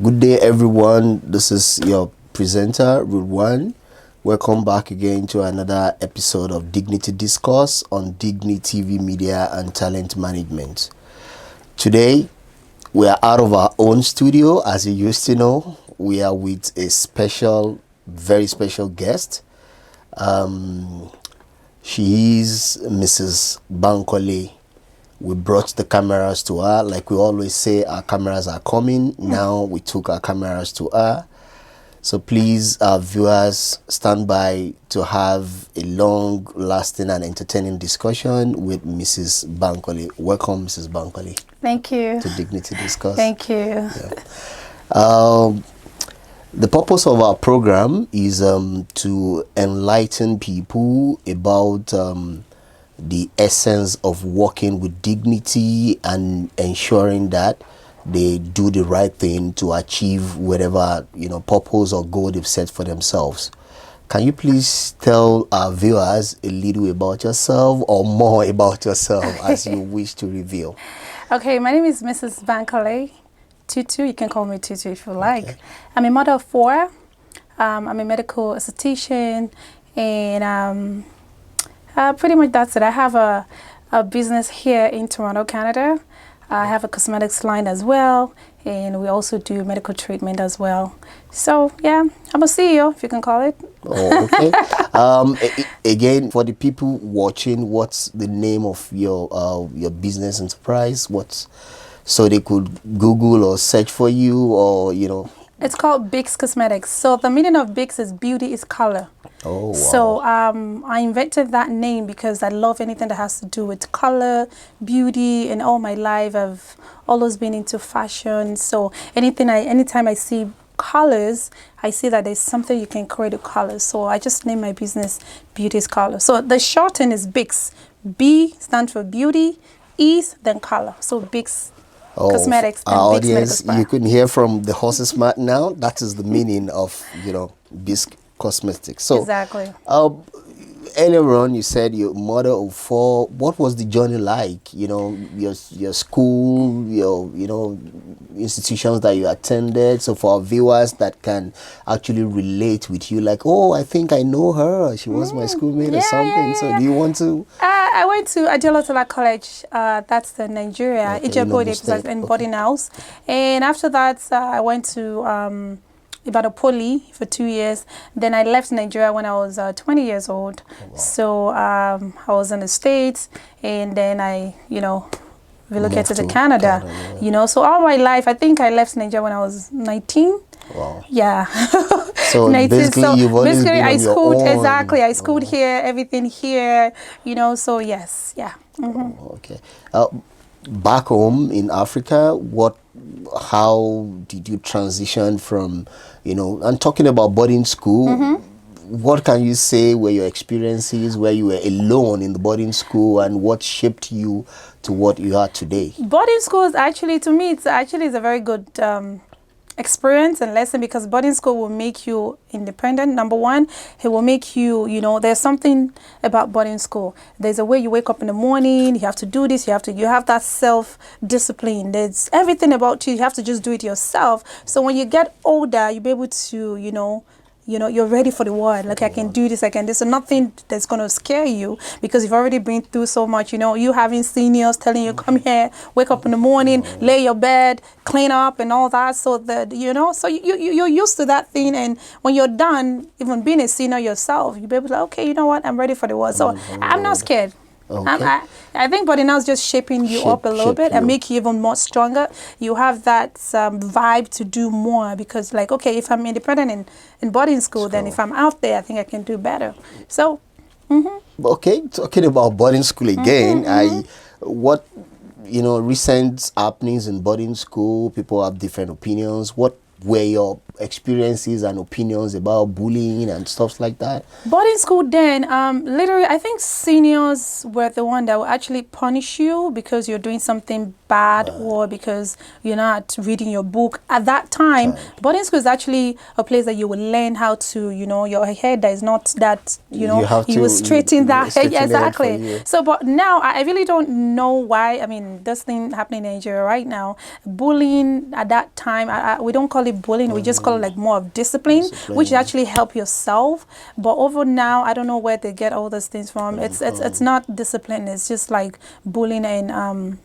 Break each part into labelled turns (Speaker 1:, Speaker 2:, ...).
Speaker 1: Good day, everyone. This is your presenter, Rudwan. Welcome back again to another episode of Dignity Discourse on Dignity TV Media and Talent Management. Today, we are out of our own studio, as you used to know. We are with a special, very special guest. She is Mrs. Bankole. We brought the cameras to her. Like we always say, our cameras are coming. Now we took our cameras to her. So please, our viewers, stand by to have a long, lasting and entertaining discussion with Mrs. Bankole. Welcome, Mrs. Bankole.
Speaker 2: Thank you.
Speaker 1: To Dignity Discuss.
Speaker 2: Thank you.
Speaker 1: Yeah. The purpose of our program is to enlighten people about the essence of working with dignity and ensuring that they do the right thing to achieve whatever purpose or goal they've set for themselves. Can you please tell our viewers a little about yourself or more about yourself as you wish to reveal?
Speaker 2: Okay, my name is Mrs. Bankole Tutu. You can call me Tutu if you like. I'm a mother of 4. I'm a medical esthetician, and pretty much that's it. I have a business here in Toronto, Canada. I have a cosmetics line as well, and we also do medical treatment as well. So yeah, I'm a CEO, if you can call it.
Speaker 1: Oh, okay. Again, for the people watching, what's the name of your business enterprise? So they could Google or search for you, or
Speaker 2: It's called BISC Cosmetics. So the meaning of BISC is beauty is color.
Speaker 1: Oh, wow.
Speaker 2: So I invented that name because I love anything that has to do with color, beauty, and all my life I've always been into fashion. So anytime I see colors, I see that there's something you can create with colors. So I just named my business Beauty is Color. So the shorten is BISC. B stands for beauty, E then color. So BISC Cosmetics.
Speaker 1: Our audience, you can hear from the horse's mouth now. That is the meaning of BISC Cosmetics. So
Speaker 2: exactly.
Speaker 1: Earlier on, you said you're a mother of 4. What was the journey like? Your school, your institutions that you attended. So for our viewers that can actually relate with you, like, oh, I think I know her. She was my schoolmate or something.
Speaker 2: Yeah.
Speaker 1: So do you want to?
Speaker 2: I went to Adeola College. That's in Nigeria. Ijebu in boarding house. And after that, I went to Ibadan Poly for 2 years. Then I left Nigeria when I was 20 years old. Oh, wow. So I was in the States, and then I, relocated to Canada. So all my life, I think I left Nigeria when I was 19.
Speaker 1: Wow.
Speaker 2: Yeah.
Speaker 1: So 19, basically, you've always been on your own.
Speaker 2: Exactly. I schooled here, everything here, so yes, yeah.
Speaker 1: Mm-hmm. Okay. Back home in Africa, how did you transition from, and talking about boarding school, what can you say were your experiences where you were alone in the boarding school, and what shaped you to what you are today? Boarding
Speaker 2: school is actually, to me, it's a very good experience and lesson, because boarding school will make you independent. Number one, it will make you, there's something about boarding school. There's a way you wake up in the morning, you have to do this, you have that self-discipline. There's everything about you have to just do it yourself. So when you get older, you'll be able to, you're ready for the world. Like, I can do this, I can do. So nothing that's going to scare you, because you've already been through so much. You having seniors telling you, come here, wake up in the morning, lay your bed, clean up and all that. So that, so you're used to that thing. And when you're done, even being a senior yourself, you'll be able to, okay, you know what, I'm ready for the world. So I'm not scared. Okay. I think boarding house just shaping you up a little bit and make you even more stronger. You have that vibe to do more, because, like, okay, if I'm independent in boarding school, then if I'm out there, I think I can do better. So,
Speaker 1: okay, talking about boarding school again, what recent happenings in boarding school, people have different opinions. What were your experiences and opinions about bullying and stuff like that?
Speaker 2: Boarding school then, literally, I think seniors were the one that will actually punish you because you're doing something bad or because you're not reading your book. At that time, boarding school is actually a place that you will learn how to, your head that is not that, you will straighten that head. Exactly. So, but now I really don't know why. I mean, this thing happening in Nigeria right now, bullying at that time, we don't call it bullying. We just call it like more of discipline, which actually help yourself. But over now, I don't know where they get all those things from. It's not discipline. It's just like bullying and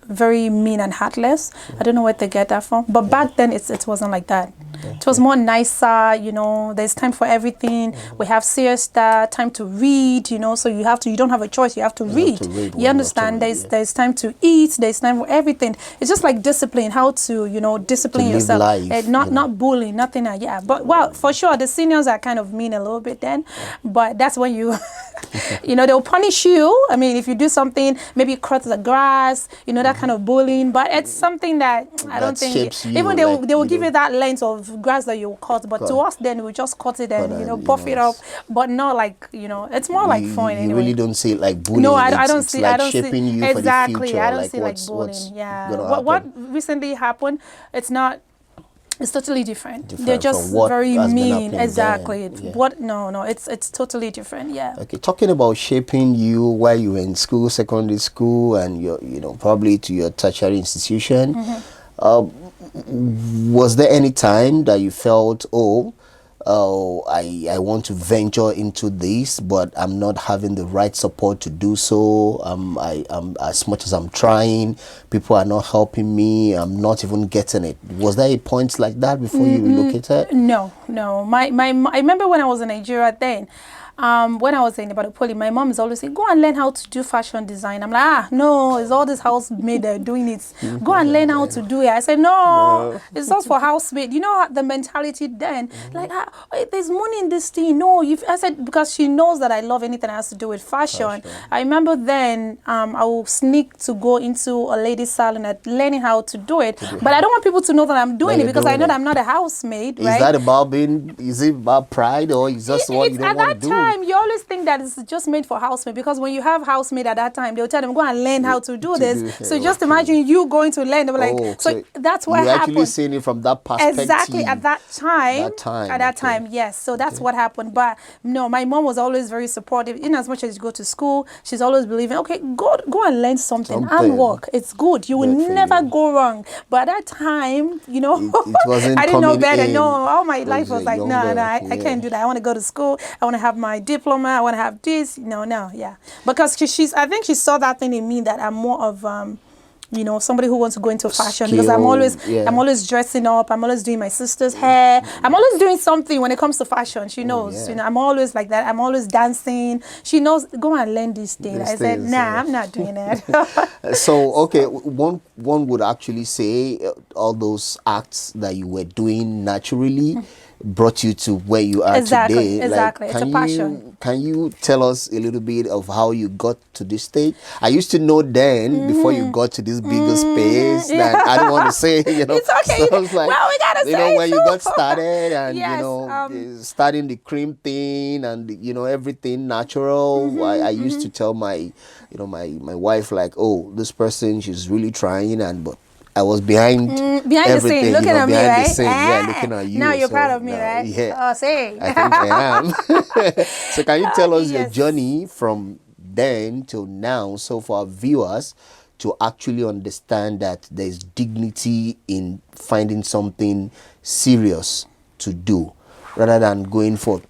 Speaker 2: very mean and heartless. I don't know where they get that from. But back then, it wasn't like that. It was more nicer, you know. There's time for everything. We have siesta, time to read, you know. So you don't have a choice. You have to read. You understand? There's time to eat. There's time for everything. It's just like discipline. How to, you know, discipline yourself.
Speaker 1: Life,
Speaker 2: not bullying, nothing. Yeah. But well, for sure, the seniors are kind of mean a little bit then. But that's when you, you know, they'll punish you. I mean, if you do something, maybe cut the grass, you know, that kind of bullying. But it's something that I don't think, even they will give you that length of grass that you cut. But to us, then we just cut it and, you know, buff it up. But not like, you know, it's more like fun anyway.
Speaker 1: You really don't see it like bullying.
Speaker 2: No, I don't see.
Speaker 1: Like
Speaker 2: I don't
Speaker 1: shaping
Speaker 2: see
Speaker 1: you
Speaker 2: exactly.
Speaker 1: For the future.
Speaker 2: I don't
Speaker 1: like
Speaker 2: see like bullying. Yeah. What recently happened? It's not. It's totally different. They're just very mean. Exactly. No, it's totally different. Yeah.
Speaker 1: Okay, talking about shaping you while you were in school, secondary school, and you know, probably to your tertiary institution. Was there any time that you felt, I want to venture into this, but I'm not having the right support to do so. I'm as much as I'm trying, people are not helping me. I'm not even getting it. Was there a point like that before you relocated?
Speaker 2: No. I remember when I was in Nigeria then. When I was in Ibadan, my mom is always saying, go and learn how to do fashion design. I'm like, no, it's all this housemaid doing it. Go and learn how to do it. I said, no. It's just for housemaid. You know the mentality then, like, there's money in this thing. No, I said, because she knows that I love anything that has to do with fashion. I remember then I will sneak to go into a ladies' salon and learning how to do it. But I don't want people to know that I'm doing it because I know that I'm not a housemaid, right?
Speaker 1: Is that about is it about pride or is just what you don't want to do?
Speaker 2: You always think that it's just made for housemaid because when you have housemaid at that time, they'll tell them, go and learn how to do this. So just imagine you going to learn. They were like, so that's what happened.
Speaker 1: You're actually seeing it from that perspective.
Speaker 2: Exactly, at that time. Yes. So that's what happened. But no, my mom was always very supportive. In as much as you go to school, she's always believing, okay, go and learn something and work. It's good. You will never go wrong. But at that time, you know,
Speaker 1: it wasn't
Speaker 2: I didn't know better.
Speaker 1: in.
Speaker 2: No, all my life was like, no, I can't do that. I want to go to school. I want to have my diploma. I want to have this. Yeah. Because I think she saw that thing in me that I'm more of you know, somebody who wants to go into fashion because I'm always dressing up. I'm always doing my sister's hair. I'm always doing something when it comes to fashion. She knows, you know, I'm always like that. I'm always dancing. She knows, go and learn this thing. I said, nah, I'm not doing that.
Speaker 1: So, okay, one would actually say all those acts that you were doing naturally brought you to where you are today.
Speaker 2: Exactly. It's a passion.
Speaker 1: Can you tell us a little bit of how you got to this state? I used to know then, before you got to this bigger space, that I don't want to say, you know.
Speaker 2: It's okay.
Speaker 1: So it's like,
Speaker 2: well, we gotta say,
Speaker 1: you know, when you got started and,
Speaker 2: yes,
Speaker 1: you know, starting the cream thing and, you know, everything natural. I used to tell my wife, like, oh, this person, she's really trying, but I was behind
Speaker 2: the scene, looking at me, right?
Speaker 1: Looking at you.
Speaker 2: Now you're proud of me, right?
Speaker 1: Yeah.
Speaker 2: Oh, say.
Speaker 1: I think I am. So can you tell us your journey from then till now, so for our viewers to actually understand that there's dignity in finding something serious to do rather than going for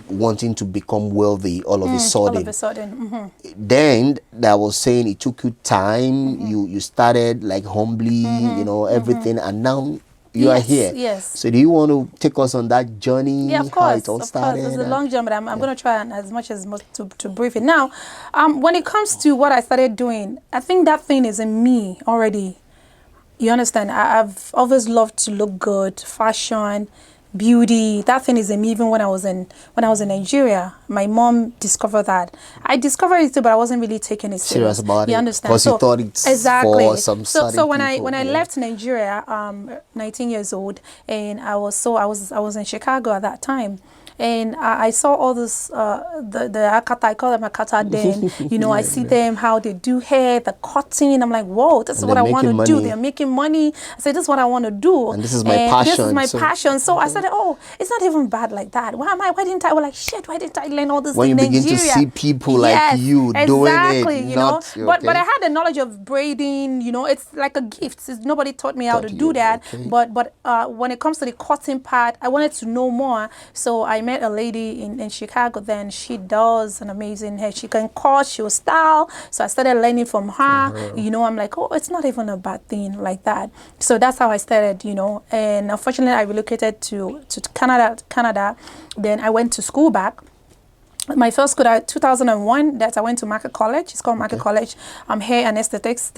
Speaker 1: wanting to become wealthy all of a sudden. Then I was saying it took you time. You started like humbly, you know, everything, and now you are here.
Speaker 2: Yes.
Speaker 1: So do you want to take us on that journey?
Speaker 2: Yeah, of course.
Speaker 1: How it all started?
Speaker 2: It's a long journey, but I'm going to try as much as to brief it. Now, when it comes to what I started doing, I think that thing is in me already. You understand? I've always loved to look good, fashion, beauty. That thing is in me. Even when I was in Nigeria, my mom discovered that. I discovered it too, but I wasn't really taking it serious
Speaker 1: about it.
Speaker 2: You understand?
Speaker 1: Because you thought it's for some
Speaker 2: so when I left Nigeria, 19 years old, and I was in Chicago at that time. And I saw all this, the akata, I call them akata then, you know, I see them, how they do hair, the cutting. I'm like, whoa, this is what I want to do. They're making money. I said, this is what I want to do.
Speaker 1: And this is my passion.
Speaker 2: This is my passion. So I said, started, oh, it's not even bad like that. Why didn't I? We're like, shit, why didn't I learn all this
Speaker 1: When
Speaker 2: in
Speaker 1: you begin to
Speaker 2: Nigeria?
Speaker 1: see people
Speaker 2: Yes,
Speaker 1: like you doing it,
Speaker 2: exactly, you know.
Speaker 1: not
Speaker 2: But I
Speaker 1: okay.
Speaker 2: had the knowledge of braiding, you know, it's like a gift. Nobody taught me how to
Speaker 1: Thought
Speaker 2: do
Speaker 1: you
Speaker 2: that.
Speaker 1: okay.
Speaker 2: But when it comes to the cutting part, I wanted to know more. So I met a lady in Chicago then. She does an amazing hair. She can cut, she'll style. So I started learning from her. You know, I'm like, oh, it's not even a bad thing like that. So that's how I started, you know. And unfortunately, I relocated to Canada. Then I went to school back. My first school, 2001, that I went to Market College. It's called Market College. Hair and aesthetics.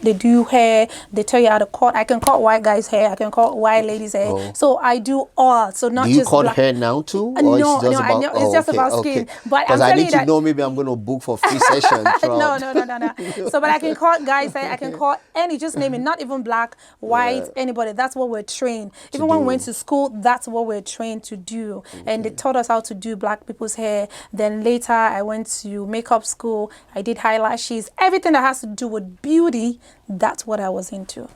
Speaker 2: They do hair. They tell you how to cut. I can cut white guys' hair. I can cut white ladies' hair.
Speaker 1: Oh.
Speaker 2: So I do all. So
Speaker 1: Do
Speaker 2: not
Speaker 1: you
Speaker 2: just
Speaker 1: cut
Speaker 2: black.
Speaker 1: hair now too, or it's
Speaker 2: No,
Speaker 1: just
Speaker 2: I
Speaker 1: about?
Speaker 2: know it's
Speaker 1: Oh,
Speaker 2: just
Speaker 1: okay,
Speaker 2: about
Speaker 1: okay.
Speaker 2: skin. But
Speaker 1: Because
Speaker 2: I'm
Speaker 1: I
Speaker 2: telling
Speaker 1: need
Speaker 2: you
Speaker 1: to
Speaker 2: that
Speaker 1: know. Maybe I'm going to book for free session throughout.
Speaker 2: no. So, but I can call guys, I can call any, just name it, not even black, white, anybody. That's what we're trained.
Speaker 1: To
Speaker 2: Even when we went
Speaker 1: do.
Speaker 2: to school, that's what we're trained to do. And they taught us how to do black people's hair. Then later, I went to makeup school. I did eyelashes, everything that has to do with beauty. That's what I was into.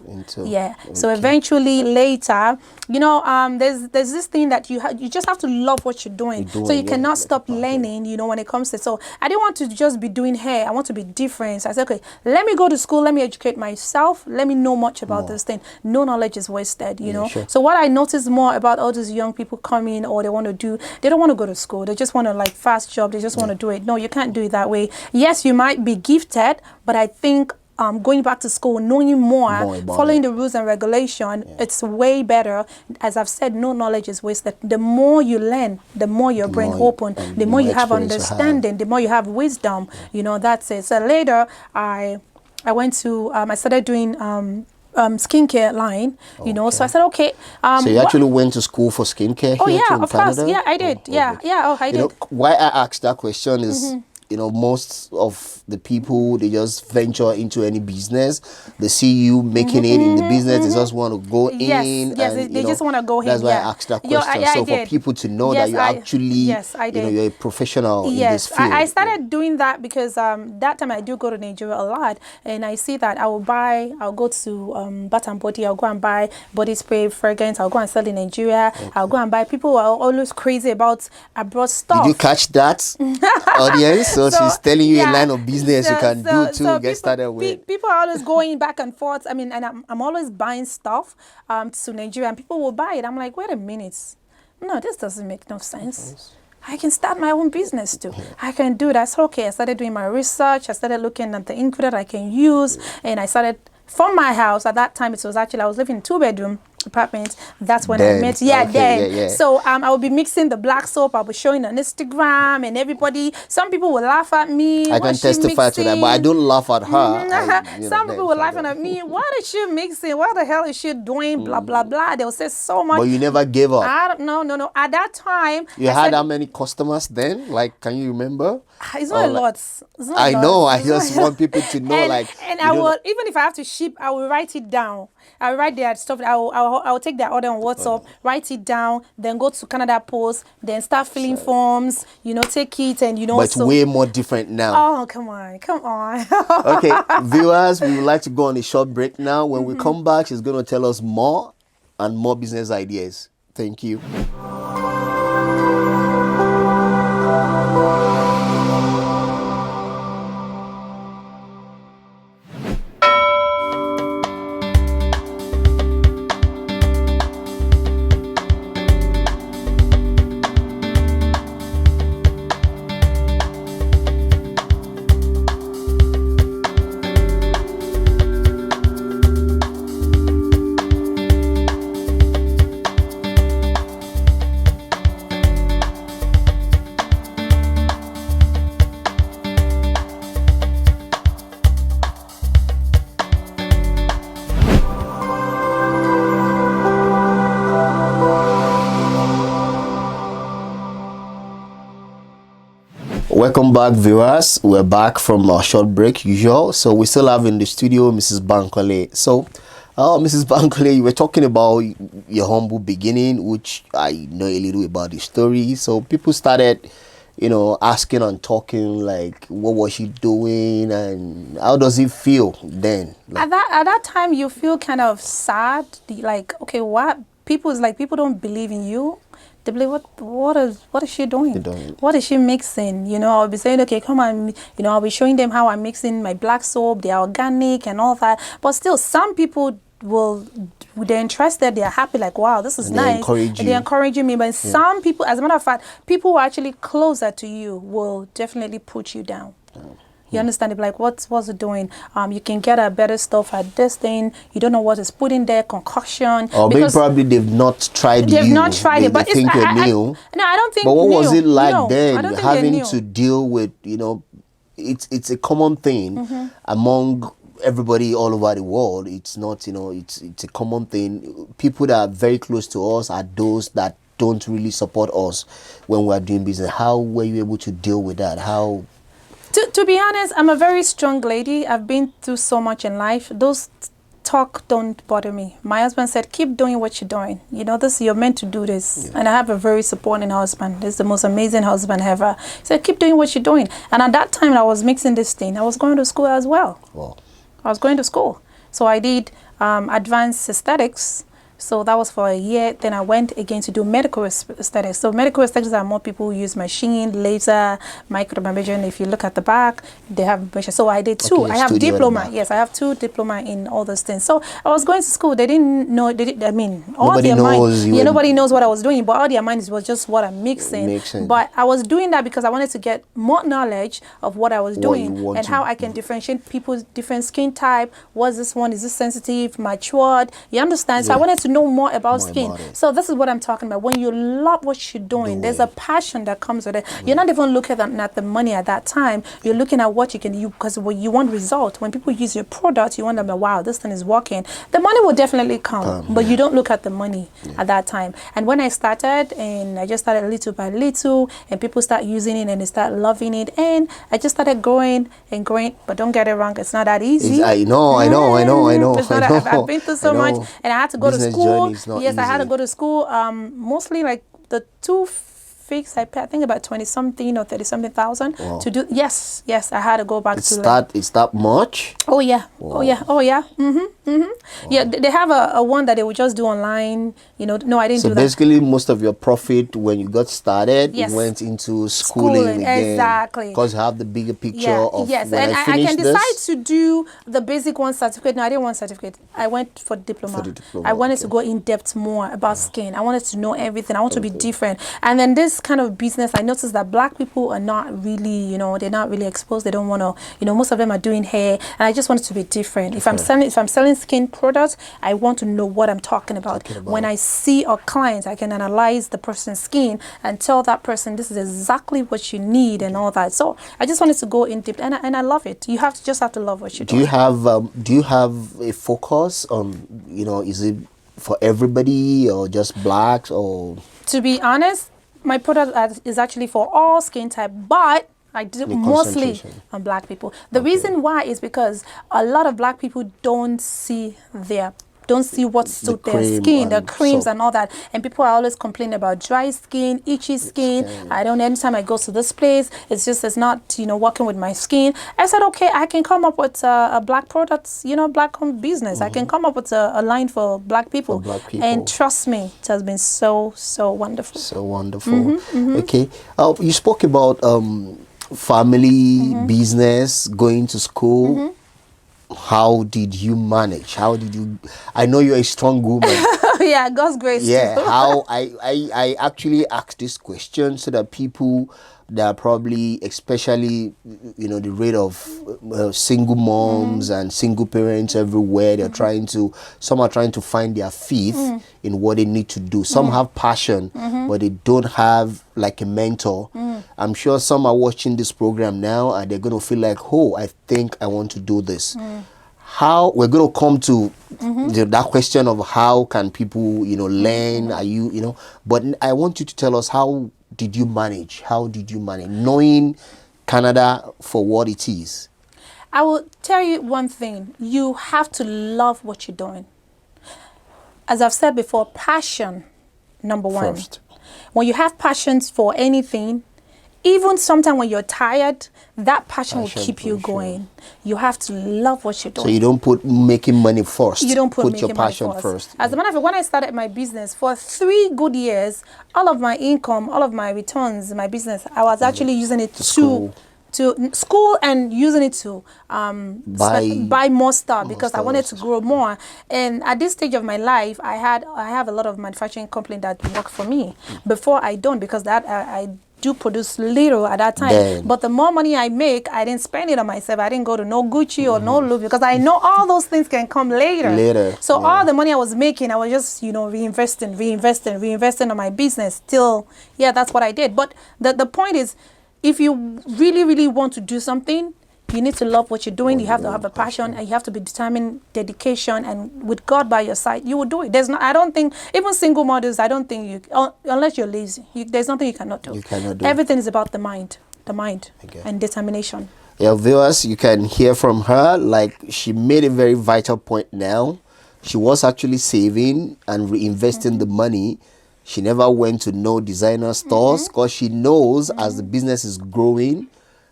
Speaker 2: Yeah. So eventually, later, you know, there's this thing that you just have to love what you're doing.
Speaker 1: You're
Speaker 2: So you
Speaker 1: doing, yeah,
Speaker 2: cannot
Speaker 1: like a
Speaker 2: stop
Speaker 1: passion.
Speaker 2: learning. You know, when it comes to, so I didn't want to just be doing hair. I want to be different. So I said, okay, let me go to school. Let me educate myself. Let me know much about this thing. No knowledge is wasted. You
Speaker 1: Yeah,
Speaker 2: know.
Speaker 1: sure.
Speaker 2: So what I noticed more about all these young people coming, or they want to do, they don't want to go to school. They just want to like fast job. They just want to do it. No, you can't do it that way. Yes, you might be gifted, but I think going back to school, knowing more,
Speaker 1: More about
Speaker 2: following
Speaker 1: it.
Speaker 2: the rules and regulation, it's way better. As I've said, no knowledge is wasted. The more you learn, the more your brain
Speaker 1: more-
Speaker 2: open,
Speaker 1: and
Speaker 2: the
Speaker 1: the
Speaker 2: more
Speaker 1: more
Speaker 2: you have
Speaker 1: experience you have.
Speaker 2: understanding, the more you have wisdom. You know, that's it. So later, I went to, I started doing skincare line, you know. So I said, okay.
Speaker 1: So you actually went to school for skincare
Speaker 2: Oh
Speaker 1: here too
Speaker 2: yeah,
Speaker 1: in
Speaker 2: of course.
Speaker 1: Canada?
Speaker 2: Yeah, I did. Yeah,
Speaker 1: good.
Speaker 2: yeah. Oh, I
Speaker 1: You know,
Speaker 2: did.
Speaker 1: why I asked that question is, you know, most of the people, they just venture into any business. They see you making it in the business. They just want to go
Speaker 2: Yes,
Speaker 1: in
Speaker 2: yes,
Speaker 1: and,
Speaker 2: they
Speaker 1: you know,
Speaker 2: just want to go
Speaker 1: that's
Speaker 2: in.
Speaker 1: why
Speaker 2: Yeah.
Speaker 1: I asked that
Speaker 2: Yo,
Speaker 1: question.
Speaker 2: I
Speaker 1: So for
Speaker 2: did.
Speaker 1: people to know that
Speaker 2: Yes,
Speaker 1: you actually,
Speaker 2: yes, I
Speaker 1: you know,
Speaker 2: did.
Speaker 1: you're a professional in this
Speaker 2: Yes,
Speaker 1: field.
Speaker 2: I started doing that because that time I do go to Nigeria a lot, and I see that I'll go to Bath and Body, I'll go and buy body spray, fragrance, I'll go and sell in Nigeria, I'll go and buy, people are always crazy about abroad
Speaker 1: Did you
Speaker 2: stuff.
Speaker 1: catch that, audience? So, she's telling you a
Speaker 2: yeah,
Speaker 1: line of business you can do too. Get
Speaker 2: people,
Speaker 1: started with.
Speaker 2: people are always going back and forth. I mean, and I'm always buying stuff to Nigeria, and people will buy it. I'm like, wait a minute, no, this doesn't make no sense. I can start my own business too. I can do that. So okay, I started doing my research. I started looking at the ingredient I can use, and I started from my house. At that time, it was actually, I was living in 2-bedroom apartment. That's when I met. Yeah,
Speaker 1: Okay,
Speaker 2: then.
Speaker 1: yeah.
Speaker 2: So I will be mixing the black soap. I'll be showing on Instagram, and everybody. Some people will laugh at me.
Speaker 1: I can testify to that, but I don't laugh at her.
Speaker 2: Some people were laughing at me. What is she mixing? What the hell is she doing? Blah blah blah. They'll say so much.
Speaker 1: But you never gave up.
Speaker 2: I don't no. At that time,
Speaker 1: You
Speaker 2: I
Speaker 1: had
Speaker 2: said,
Speaker 1: how many customers then? Like, can you remember?
Speaker 2: it's not a
Speaker 1: Or like-
Speaker 2: lot. It's not
Speaker 1: I
Speaker 2: a lot.
Speaker 1: know. I
Speaker 2: It's not
Speaker 1: just
Speaker 2: a
Speaker 1: want
Speaker 2: lot.
Speaker 1: people to know,
Speaker 2: and,
Speaker 1: like,
Speaker 2: and
Speaker 1: you
Speaker 2: I
Speaker 1: don't-
Speaker 2: will, even if I have to ship, I will write it down. I will write their stuff. I will take their order on WhatsApp, write it down, then go to Canada Post, then start filling forms. You know, take it, and you know.
Speaker 1: But it's way more different now.
Speaker 2: Oh, come on.
Speaker 1: Okay, viewers, we would like to go on a short break now. When we come back, she's going to tell us more and more business ideas. Thank you. Welcome back, viewers. We're back from our short break, usual. So we still have in the studio Mrs. Bankole. So, Mrs. Bankole, you were talking about your humble beginning, which I know a little about the story. So people started, you know, asking and talking, like, what was she doing and how does it feel then? Like,
Speaker 2: At that time, you feel kind of sad. Like, okay, what people don't believe in you. They believe, what is she doing? What is she mixing? I'll be saying, okay, come on, I'll be showing them how I'm mixing my black soap, they're organic and all that. But still, some people they're interested, they're happy, like, wow, this is nice. They're encouraging me. But some people, as a matter of fact, people who are actually closer to you will definitely put you down. You understand? They're like, what's it doing? You can get a better stuff at this thing. You don't know what is put in there, concoction.
Speaker 1: Or maybe probably they've not tried
Speaker 2: They've not tried it, but
Speaker 1: they think you're new.
Speaker 2: No, I don't think.
Speaker 1: But what was it like
Speaker 2: no,
Speaker 1: then, having to deal with, it's a common thing among everybody all over the world. It's not, it's a common thing. People that are very close to us are those that don't really support us when we're doing business. How were you able to deal with that? How?
Speaker 2: To be honest, I'm a very strong lady. I've been through so much in life. Those talk don't bother me. My husband said, keep doing what you're doing. You're meant to do this. Yeah. And I have a very supporting husband. He's the most amazing husband ever. He said, keep doing what you're doing. And at that time, I was mixing this thing. I was going to school as well.
Speaker 1: Wow.
Speaker 2: I was going to school. So I did advanced aesthetics. So that was for a year. Then I went again to do medical aesthetics. So medical aesthetics are more people who use machine, laser, microdermabrasion. If you look at the back, they have machine. So I did two. I have diploma. Yes, I have 2 diploma in all those things. So I was going to school. They didn't know. Nobody knows what I was doing. But all their minds was just what I'm mixing. But I was doing that because I wanted to get more knowledge of what I was doing and how I can differentiate people's different skin type. What's this one? Is this sensitive, matured? You understand? So I wanted to know more about skin. So this is what I'm talking about. When you love what you're doing, there's a passion that comes with it. You're not even looking at the money at that time. You're looking at what you can do because you want result. When people use your product, you want them to, wow, this thing is working. The money will definitely come, but you don't look at the money at that time. And when I started, and I just started little by little, and people start using it and they start loving it, and I just started growing and growing. But don't get it wrong, it's not that easy.
Speaker 1: I know.
Speaker 2: It's not I've been through so much, and I had to go to school. Yes, I had to go to school. Mostly like the 2 fix. I think about 20 something or 30 something thousand to do. Yes, I had to go back
Speaker 1: to that. Is that much?
Speaker 2: Oh yeah. Wow. Oh yeah. Wow. Yeah, they have a one that they would just do online. No, I didn't do that. So
Speaker 1: basically, most of your profit when you got started, went into schooling again.
Speaker 2: Exactly.
Speaker 1: Because you have the bigger picture of when
Speaker 2: and
Speaker 1: I
Speaker 2: can decide to do the basic one certificate. No, I didn't want certificate. I went for diploma. I wanted to go in depth more about skin. I wanted to know everything. I want to be different. And then this kind of business, I noticed that black people are not really, they're not really exposed. They don't want to, most of them are doing hair, and I just want it to be different. If I'm selling skin products, I want to know what I'm talking about. When I see a client, I can analyze the person's skin and tell that person this is exactly what you need and all that. So I just wanted to go in deep, and I love it. You just have to love what you do.
Speaker 1: Do you have a focus on, is it for everybody or just blacks or?
Speaker 2: To be honest, my product is actually for all skin type, but I do mostly on black people. The reason why is because a lot of black people don't see what suits their skin, the creams and all that. And people are always complaining about dry skin, itchy skin. Anytime I go to this place, it's not, working with my skin. I said, okay, I can come up with a black products, black home business. I can come up with a line for black people. And trust me, it has been so wonderful.
Speaker 1: So wonderful. Okay. You spoke about family, business, going to school. How did you manage? I know you're a strong woman.
Speaker 2: Yeah, God's grace.
Speaker 1: Yeah, how I actually asked this question so that people that are probably, especially, the rate of single moms and single parents everywhere, some are trying to find their feet in what they need to do. Some have passion, but they don't have like a mentor. I'm sure some are watching this program now and they're going to feel like, oh, I think I want to do this. How we're going to come to that question of how can people, learn? Are you, but I want you to tell us, how did you manage? Knowing Canada for what it is?
Speaker 2: I will tell you one thing. You have to love what you're doing. As I've said before, passion, number one. First. When you have passions for anything, even sometimes when you're tired, that passion will
Speaker 1: Passion,
Speaker 2: keep you
Speaker 1: for sure.
Speaker 2: going. You have to love what you're doing.
Speaker 1: So you don't put making money first.
Speaker 2: You don't put
Speaker 1: your
Speaker 2: making money
Speaker 1: passion first.
Speaker 2: As a matter of fact, when I started my business for 3 good years, all of my income, all of my returns, my business, I was actually using it
Speaker 1: school.
Speaker 2: to school and using it to buy more stuff because I wanted to grow more. And at this stage of my life, I have a lot of manufacturing company that work for me. Before I don't, because that I do produce little at that time.
Speaker 1: Then.
Speaker 2: But the more money I make, I didn't spend it on myself. I didn't go to no Gucci or no Louis because I know all those things can come later. So all the money I was making, I was just, reinvesting on my business. Still, yeah, that's what I did. But the point is, if you really, really want to do something, you need to love what you're doing. You have to have a passion, and you have to be determined, dedication, and with God by your side, you will do it. I don't think, even single mothers, I don't think unless you're lazy, there's nothing you cannot do.
Speaker 1: You cannot do.
Speaker 2: Everything is about the mind,
Speaker 1: Okay.
Speaker 2: and determination.
Speaker 1: Yeah, viewers, you can hear from her, like she made a very vital point now. She was actually saving and reinvesting the money. She never went to no designer stores because she knows as the business is growing,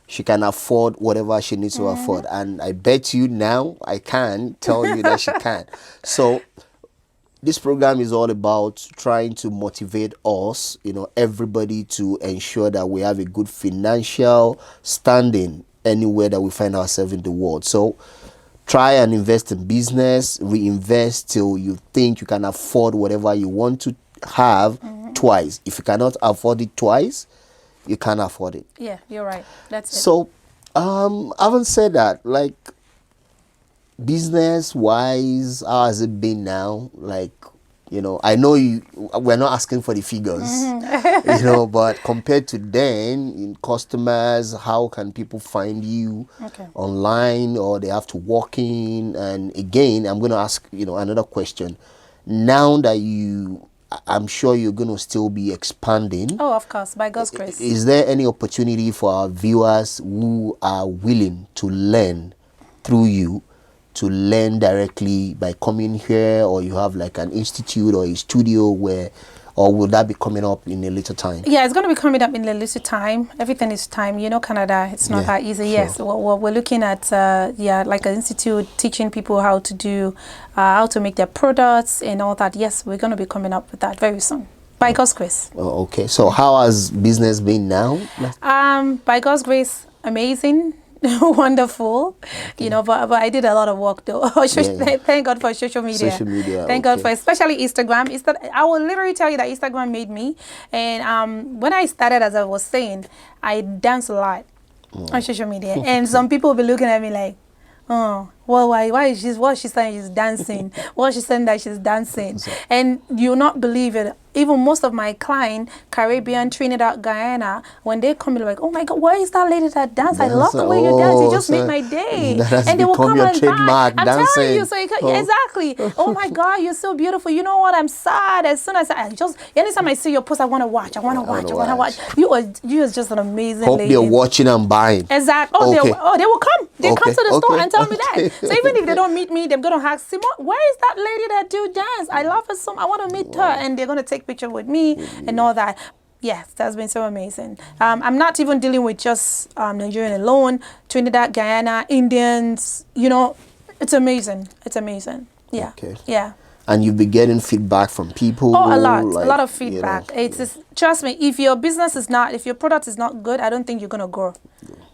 Speaker 1: she can afford whatever she needs to afford. And I bet you now, I can tell you that she can. So this program is all about trying to motivate us, everybody, to ensure that we have a good financial standing anywhere that we find ourselves in the world. So try and invest in business, reinvest till you think you can afford whatever you want to have twice. If you cannot afford it twice, you can't afford it.
Speaker 2: Yeah, you're right. That's it.
Speaker 1: So, having said that, like, business wise, how has it been now? Like, I know we're not asking for the figures, but compared to then, in customers, how can people find you online, or they have to walk in? And again, I'm going to ask, another question. Now that I'm sure you're going to still be expanding.
Speaker 2: Oh, of course, by God's grace.
Speaker 1: Is there any opportunity for our viewers who are willing to learn through you, to learn directly by coming here, or you have like an institute or a studio or will that be coming up in a little time?
Speaker 2: Yeah, it's going to be coming up in a little time. Everything is time. Canada, it's not that easy. Sure. Yes, we're looking at, like an institute teaching people how to do, how to make their products and all that. Yes, we're going to be coming up with that very soon. By God's grace.
Speaker 1: Oh, okay. So how has business been now?
Speaker 2: By God's grace, amazing. Wonderful, but I did a lot of work though. Thank God for social media. Thank God for especially Instagram. I will literally tell you that Instagram made me. And when I started, as I was saying, I danced a lot on social media, and some people will be looking at me like, oh, well, why is she's saying she's dancing? What she's saying that she's dancing, and you'll not believe it. Even most of my clients, Caribbean, Trinidad, Guyana, when they come, they're like, oh my God, where is that lady that dance? I love the way you dance. You just made my day.
Speaker 1: And they will come and buy.
Speaker 2: I'm telling you, so exactly. Oh my God, you're so beautiful. You know what? I'm sad. As soon as anytime I see your post, I want to watch. I want to watch. You are just an amazing
Speaker 1: lady. Hope they're watching and buying.
Speaker 2: Exactly. Oh, they will come. They come to the store and tell me that. So even if they don't meet me, they're going to ask, Simon, where is that lady that do dance? I love her so much. I want to meet her. And they're going to take picture with me and all that. Yes, that's been so amazing. I'm not even dealing with just Nigerian alone, Trinidad, Guyana, Indians, it's amazing. It's amazing. Yeah.
Speaker 1: Okay.
Speaker 2: Yeah.
Speaker 1: And you've been getting feedback from people?
Speaker 2: Oh, a lot of feedback. It's just, trust me, if your product is not good, I don't think you're going to grow.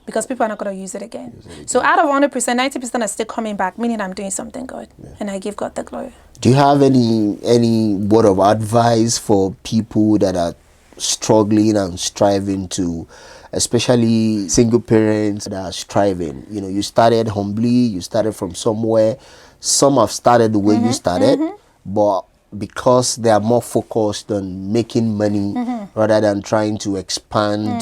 Speaker 2: Because people are not going to use it again. So out of 100%, 90% are still coming back, meaning I'm doing something good. And I give God the glory.
Speaker 1: Do you have any word of advice for people that are struggling and striving to, especially single parents that are striving? You started humbly, you started from somewhere. Some have started the way you started, but because they are more focused on making money rather than trying to expand,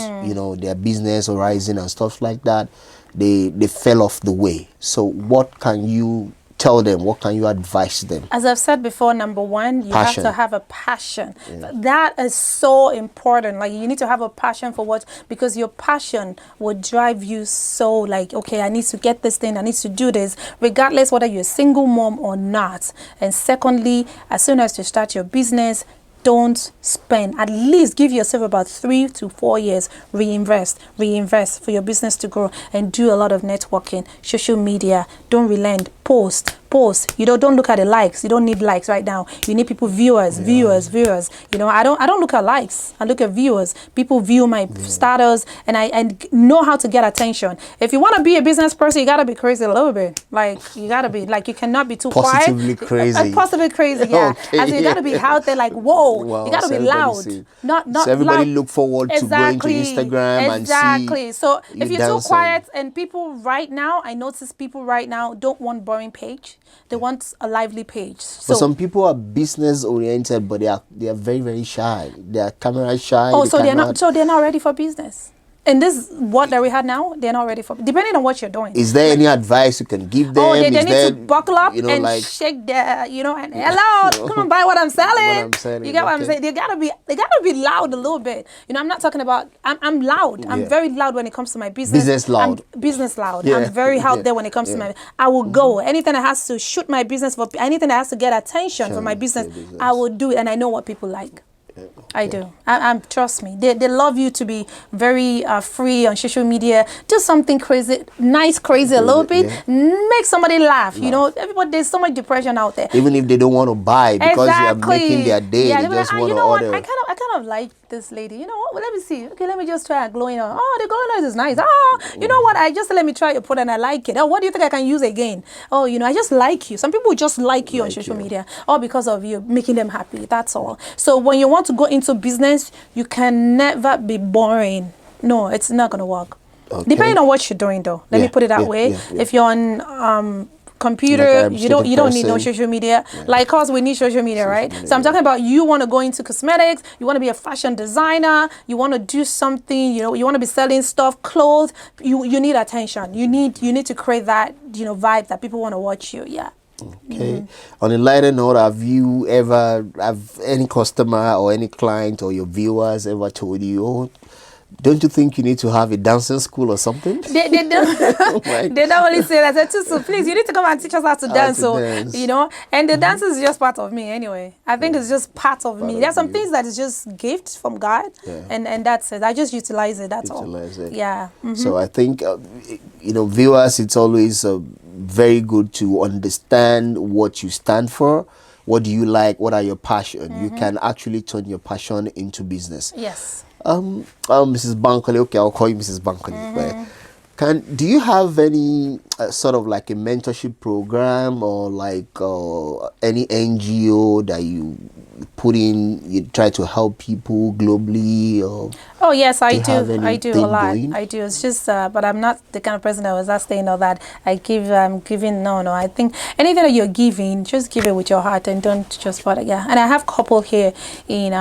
Speaker 1: their business horizon and stuff like that, they fell off the way. So what can you tell them? What can you advise them?
Speaker 2: As I've said before, number one, you have to have a passion. That is so important. Like, you need to have a passion for because your passion will drive you so, like, okay, I need to get this thing, I need to do this, regardless whether you're a single mom or not. And secondly, as soon as you start your business, don't spend. At least give yourself about 3 to 4 years. Reinvest for your business to grow, and do a lot of networking, social media. Don't relent. Post. You don't look at the likes. You don't need likes right now. You need people, viewers. You know, I don't look at likes. I look at viewers. People view my status, and I know how to get attention. If you want to be a business person, you gotta be crazy a little bit. Like, you gotta be like, you cannot be too
Speaker 1: Positively
Speaker 2: quiet.
Speaker 1: crazy.
Speaker 2: Positively crazy, yeah.
Speaker 1: Okay.
Speaker 2: As in, you gotta be out there like, whoa.
Speaker 1: Wow,
Speaker 2: You gotta
Speaker 1: so
Speaker 2: be loud.
Speaker 1: see.
Speaker 2: Not
Speaker 1: So everybody
Speaker 2: loud.
Speaker 1: look forward to going to Instagram and see
Speaker 2: So
Speaker 1: you
Speaker 2: if you're too
Speaker 1: dancing.
Speaker 2: quiet, and people right now, I notice people right now don't want boring page. They want a lively page. So
Speaker 1: But some people are business oriented, but they are very, very shy. They are camera shy.
Speaker 2: oh,
Speaker 1: they
Speaker 2: so
Speaker 1: cannot,
Speaker 2: they're not ready for business. And this what that we had now, they're not ready for, depending on what you're doing.
Speaker 1: Is there any advice you can give them?
Speaker 2: Oh, they
Speaker 1: Is
Speaker 2: need
Speaker 1: there,
Speaker 2: to buckle up
Speaker 1: you know,
Speaker 2: and
Speaker 1: like,
Speaker 2: shake their, you know, and hello, come and buy what I'm selling.
Speaker 1: What I'm selling,
Speaker 2: You get what I'm
Speaker 1: okay.
Speaker 2: saying? They gotta be loud a little bit. You know, I'm not talking about. I'm loud. I'm
Speaker 1: Yeah.
Speaker 2: very loud when it comes to my business.
Speaker 1: Business loud.
Speaker 2: I'm business loud.
Speaker 1: Yeah.
Speaker 2: I'm very out
Speaker 1: Yeah.
Speaker 2: there when it comes to
Speaker 1: Yeah.
Speaker 2: my. I will go anything that has to shoot my business for anything that has to get attention for my business. I will do it, and I know what people like. I do. I'm trust me. They love you to be very free on social media. Do something crazy, crazy a little bit.
Speaker 1: Yeah.
Speaker 2: Make somebody laugh. You know, everybody. There's so much depression out there.
Speaker 1: even if they don't want to buy because you are making their day,
Speaker 2: Yeah,
Speaker 1: they
Speaker 2: they
Speaker 1: just
Speaker 2: like,
Speaker 1: want
Speaker 2: you
Speaker 1: to
Speaker 2: know what?
Speaker 1: order.
Speaker 2: I kind of like this lady. You know what? Well, let me see. Okay, let me just try a glowing on. Oh, the glowing eyes is nice. Oh, you know what? I just let me try your product and I like it. Oh, what do you think I can use again? Oh, you know, I just like you. Some people just like you on social media, all because of you making them happy. That's all. So when you want to go into business, you can never be boring. No, it's not gonna work.
Speaker 1: Okay.
Speaker 2: Depending on what you're doing, though. Let me put it that way. If you're on computer,
Speaker 1: Like
Speaker 2: you don't need no
Speaker 1: person.
Speaker 2: social media. Like us, we need social media, right? So I'm talking about, you want to go into cosmetics, you want to be a fashion designer, you want to do something, you know, you want to be selling stuff, clothes. You need attention. You need to create that, you know, vibe that people want to watch you. Yeah.
Speaker 1: Okay. On a lighter note, have any customer or any client or your viewers ever told you, oh, don't you think you need to have a dancing school or something?
Speaker 2: They don't
Speaker 1: Like-
Speaker 2: they don't only say that. They say, "Tusu, please, you need to come and teach us how to dance."
Speaker 1: to
Speaker 2: So
Speaker 1: dance.
Speaker 2: you know, and the dance is just part of me anyway. I think it's just part of me.
Speaker 1: of
Speaker 2: There's some
Speaker 1: you.
Speaker 2: things that is just gift from God,
Speaker 1: Yeah.
Speaker 2: and that's it. I just utilize it. That's
Speaker 1: Utilize
Speaker 2: all.
Speaker 1: it.
Speaker 2: Yeah.
Speaker 1: So I think, you know, viewers, it's always very good to understand what you stand for. What do you like? What are your passion? You can actually turn your passion into business.
Speaker 2: Yes.
Speaker 1: Mrs. Bankole, okay, I'll call you Mrs. Bankole. But do you have any sort of like a mentorship program or like any NGO that you put in, you try to help people globally? Or
Speaker 2: Oh yes, I
Speaker 1: you have
Speaker 2: do. I do a
Speaker 1: anything
Speaker 2: lot.
Speaker 1: going?
Speaker 2: I do. It's just, but I'm not the kind of person that was asking all that. I'm giving. No. I think anything that you're giving, just give it with your heart and don't just bother. Yeah. And I have couple here in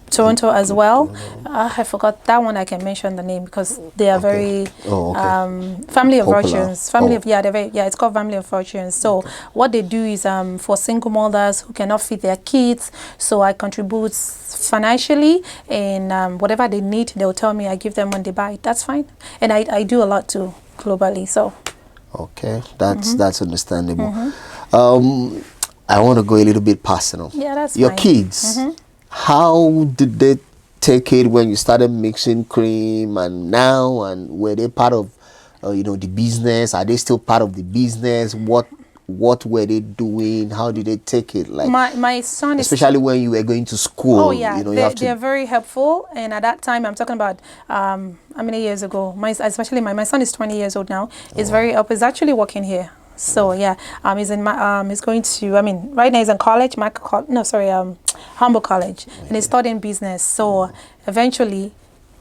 Speaker 2: Toronto as well. I forgot that one. I can mention the name because they are very family of
Speaker 1: Popular.
Speaker 2: fortunes. They're very, it's called Family of Fortunes. So what they do is for single mothers who cannot feed their kids. So I contribute financially, and whatever they need, they'll tell me. I give them when they buy. That's fine. And I do a lot too globally. So
Speaker 1: okay, that's understandable. I want to go a little bit personal.
Speaker 2: yeah, that's
Speaker 1: Your
Speaker 2: fine.
Speaker 1: kids. How did they take it when you started mixing cream and now, and were they part of you know, the business? Are they still part of the business? What were they doing? How did they take it? Like
Speaker 2: my son is,
Speaker 1: especially when you were going to school.
Speaker 2: oh yeah,
Speaker 1: you know, you have
Speaker 2: they're
Speaker 1: to.
Speaker 2: very helpful. And at that time, I'm talking about how many years ago? Especially my son is 20 years old now. He's very helpful. He's actually working here. So yeah, he's in my he's going to, I mean, right now he's in college, Humboldt College, and he's studying business. So eventually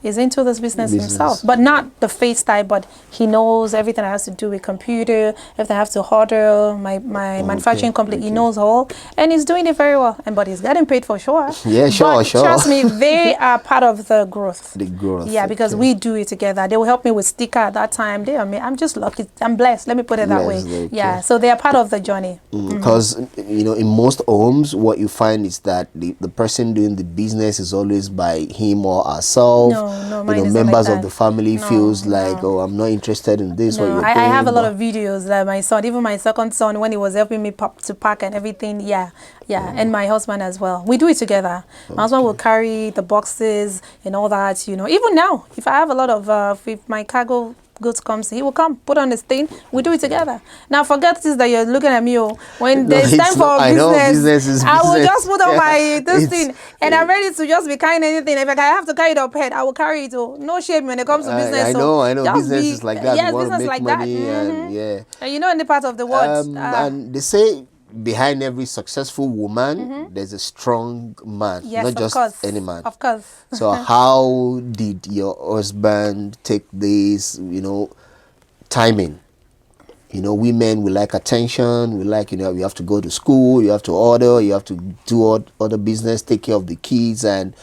Speaker 2: is into this business himself, but not the face type, but he knows everything that has to do with computer. If they have to order my manufacturing company, he knows all, and he's doing it very well. And but he's getting paid for sure.
Speaker 1: Yeah, sure,
Speaker 2: but
Speaker 1: sure.
Speaker 2: Trust me, they are part of the growth.
Speaker 1: The growth.
Speaker 2: Yeah, because we do it together. They will help me with sticker at that time. I'm just lucky. I'm blessed. Let me put it that way.
Speaker 1: Blessed, okay.
Speaker 2: Yeah, so they are part of the journey.
Speaker 1: Because you know, in most homes, what you find is that the person doing the business is always by him or herself.
Speaker 2: No. no, mine isn't like
Speaker 1: members of
Speaker 2: that.
Speaker 1: the family
Speaker 2: No,
Speaker 1: feels like,
Speaker 2: no.
Speaker 1: oh, I'm not interested in this, what
Speaker 2: No,
Speaker 1: you're
Speaker 2: I
Speaker 1: doing.
Speaker 2: have a lot
Speaker 1: but-
Speaker 2: of videos that my son, even my second son, when he was helping me to pack and everything, yeah, and my husband as well. We do it together. My husband will carry the boxes and all that, you know. Even now, if I have a lot of, if my cargo goods comes, he will come, put on his thing, we do it together. Now, forget this that you're looking at me, oh, when
Speaker 1: No,
Speaker 2: there's
Speaker 1: it's
Speaker 2: time
Speaker 1: not-
Speaker 2: for
Speaker 1: I know,
Speaker 2: business,
Speaker 1: business is
Speaker 2: I will
Speaker 1: business.
Speaker 2: just put on my, this
Speaker 1: It's-
Speaker 2: thing, and I'm ready to just be carrying anything. If I have to carry it up head, I will carry it, oh, no shame when it comes to business.
Speaker 1: I
Speaker 2: So
Speaker 1: know.
Speaker 2: just
Speaker 1: Business
Speaker 2: be,
Speaker 1: is like that.
Speaker 2: yes,
Speaker 1: You want to
Speaker 2: business
Speaker 1: make
Speaker 2: like that.
Speaker 1: money, and yeah.
Speaker 2: And you know, in the part of the world,
Speaker 1: And they say behind every successful woman, there's a strong man,
Speaker 2: yes,
Speaker 1: not
Speaker 2: of
Speaker 1: just
Speaker 2: course,
Speaker 1: any man.
Speaker 2: of course.
Speaker 1: So how did your husband take this, timing? Women, we like attention. We like, you have to go to school, you have to order, you have to do other business, take care of the kids. And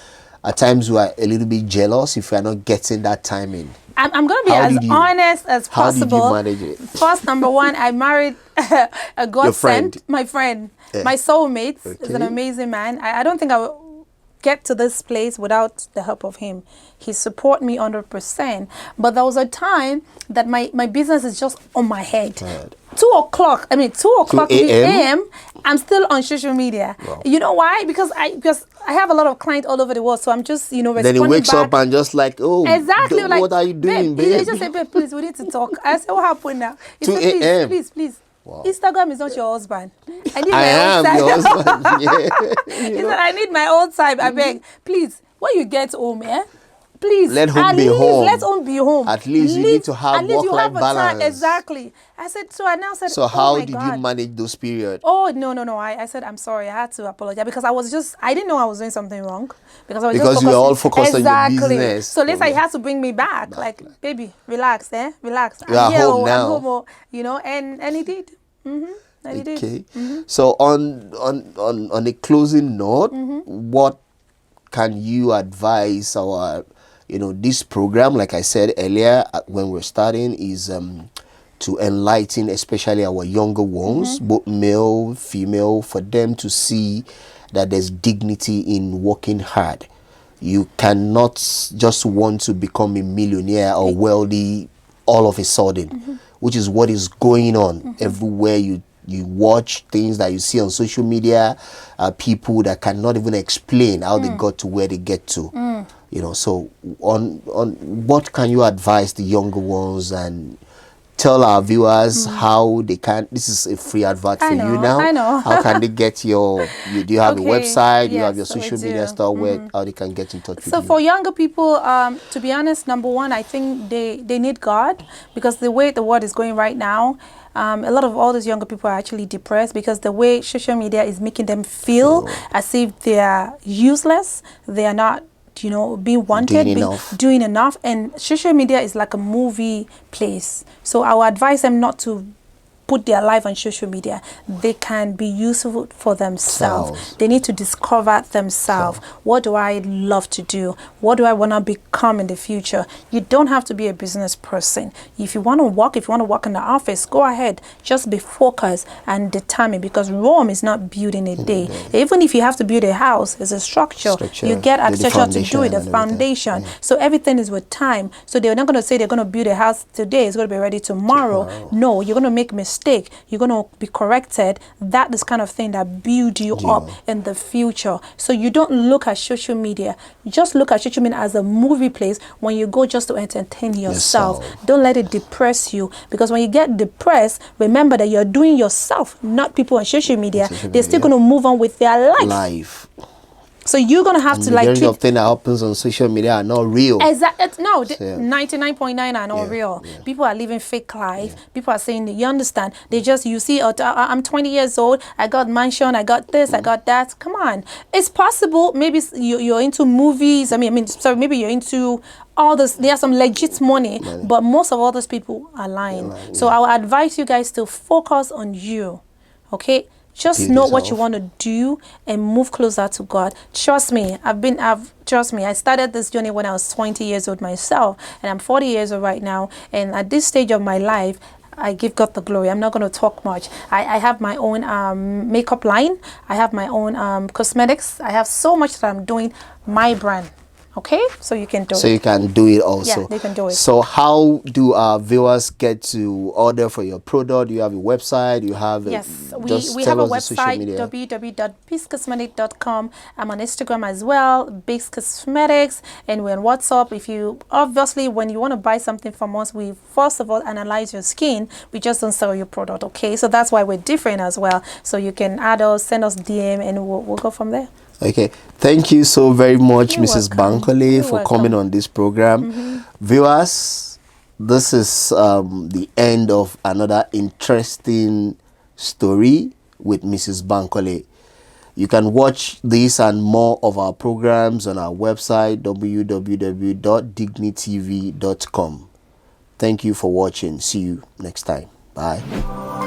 Speaker 1: at times we are a little bit jealous if we are not getting that timing.
Speaker 2: I'm going to be
Speaker 1: How
Speaker 2: as
Speaker 1: did you-
Speaker 2: honest as
Speaker 1: How did
Speaker 2: possible.
Speaker 1: you manage it?
Speaker 2: First, number one, I married a godsend,
Speaker 1: friend.
Speaker 2: my friend,
Speaker 1: Yeah.
Speaker 2: my soulmate. Is an
Speaker 1: Okay.
Speaker 2: amazing man. I don't think I would get to this place without the help of him. He support me 100%. But there was a time that my business is just on my head.
Speaker 1: Right.
Speaker 2: 2 o'clock, 2 o'clock
Speaker 1: a.m.?
Speaker 2: a.m., I'm still on social media.
Speaker 1: Wow.
Speaker 2: You know why? Because I have a lot of clients all over the world, so I'm just, responding
Speaker 1: Then he wakes
Speaker 2: back.
Speaker 1: up and just like, oh,
Speaker 2: Exactly. Like,
Speaker 1: what are you doing,
Speaker 2: babe? He
Speaker 1: babe?
Speaker 2: just said, babe, please, we need to talk. I said, what happened now? He
Speaker 1: 2
Speaker 2: said, please,
Speaker 1: a.m..
Speaker 2: please.
Speaker 1: Wow.
Speaker 2: Instagram is not your husband. I need
Speaker 1: I
Speaker 2: my
Speaker 1: am
Speaker 2: own time.
Speaker 1: your husband. Yeah.
Speaker 2: He said, I need my own time. I beg, please, when you get home, please,
Speaker 1: Let home
Speaker 2: at
Speaker 1: be
Speaker 2: least
Speaker 1: home.
Speaker 2: let home be home.
Speaker 1: At least you need to have
Speaker 2: at least you
Speaker 1: work-life
Speaker 2: have a time.
Speaker 1: balance.
Speaker 2: Exactly. I said, so I now said,
Speaker 1: So
Speaker 2: oh
Speaker 1: how
Speaker 2: my
Speaker 1: did
Speaker 2: God.
Speaker 1: you manage those periods?
Speaker 2: Oh, no. I said, I'm sorry. I had to apologize because I didn't know I was doing something wrong. Because I was
Speaker 1: Because
Speaker 2: just
Speaker 1: you were all
Speaker 2: focusing.
Speaker 1: focused on your
Speaker 2: Exactly.
Speaker 1: business.
Speaker 2: So later he
Speaker 1: Okay.
Speaker 2: had to bring me back. Like, baby, relax, relax.
Speaker 1: You are
Speaker 2: here,
Speaker 1: home now.
Speaker 2: I'm home, and he did. And he did.
Speaker 1: Okay. So on a closing note, what can you advise our, this program, like I said earlier when we're starting, is to enlighten especially our younger ones, both male, female, for them to see that there's dignity in working hard. You cannot just want to become a millionaire or wealthy all of a sudden, which is what is going on everywhere you watch things that you see on social media, people that cannot even explain how they got to where they get to. So on what can you advise the younger ones, and tell our viewers how they can, this is a free advert for you now.
Speaker 2: I know.
Speaker 1: How can they get do you have a
Speaker 2: Okay,
Speaker 1: website? Do you have your
Speaker 2: yes, we
Speaker 1: social media
Speaker 2: do.
Speaker 1: stuff? Where how they can get in touch with
Speaker 2: So
Speaker 1: you?
Speaker 2: for younger people, to be honest, number one, I think they need God, because the way the world is going right now, a lot of all those younger people are actually depressed because the way social media is making them feel as if they are useless, they are not being wanted, doing enough. And social media is like a movie place. So I would advise them not to put their life on social media. They can be useful for themselves. They need to discover themselves. What do I love to do? What do I want to become in the future? You don't have to be a business person. If you want to work in the office, go ahead. Just be focused and determined, because Rome is not built in a day. Even if you have to build a house, it's a structure. You get architecture to do it, the foundation. So everything is with time. So they're not going to say they're going to build a house today, it's going to be ready tomorrow. No, you're going to make mistakes. You're going to be corrected. That is kind of thing that build you up in the future. So you don't look at social media. Just look at social media as a movie place when you go just to entertain yourself. Don't let it depress you, because when you get depressed, remember that you're doing yourself, not people on social media. They're still going to move on with their life. So you're going to have to
Speaker 1: the majority of things that happens on social media are not real.
Speaker 2: Exactly. No, 99.9 are not real. People are living fake life. People are saying, you understand, they just, you see, I'm 20 years old, I got mansion, I got this, I got that. Come on. It's possible. Maybe you're into movies. Maybe you're into all this. There's some legit money, but most of all those people are lying. So I would advise you guys to focus on you. Okay? Just know what you want to do and move closer to God. Trust me, trust me, I started this journey when I was 20 years old myself, and I'm 40 years old right now. And at this stage of my life, I give God the glory. I'm not going to talk much. I have my own makeup line. I have my own cosmetics. I have so much that I'm doing. My brand. Okay, so you can do
Speaker 1: So
Speaker 2: it.
Speaker 1: you can do it also.
Speaker 2: Yeah, they can do it.
Speaker 1: So how do our viewers get to order for your product? Do you have a website? You have
Speaker 2: Yes,
Speaker 1: just
Speaker 2: we have
Speaker 1: tell
Speaker 2: a
Speaker 1: us the social
Speaker 2: website,
Speaker 1: media.
Speaker 2: www.biscosmetic.com. I'm on Instagram as well, BISC Cosmetics, and we're on WhatsApp. If you, obviously, when you want to buy something from us, we first of all analyze your skin. We just don't sell your product, okay? So that's why we're different as well. So you can add us, send us DM, and we'll go from there.
Speaker 1: Okay, thank you so very much,
Speaker 2: You're
Speaker 1: Mrs.
Speaker 2: welcome.
Speaker 1: Bankole,
Speaker 2: You're
Speaker 1: for coming
Speaker 2: welcome.
Speaker 1: on this program. Viewers, this is the end of another interesting story with Mrs. Bankole. You can watch this and more of our programs on our website www.dignitytv.com. Thank you for watching. See you next time. Bye.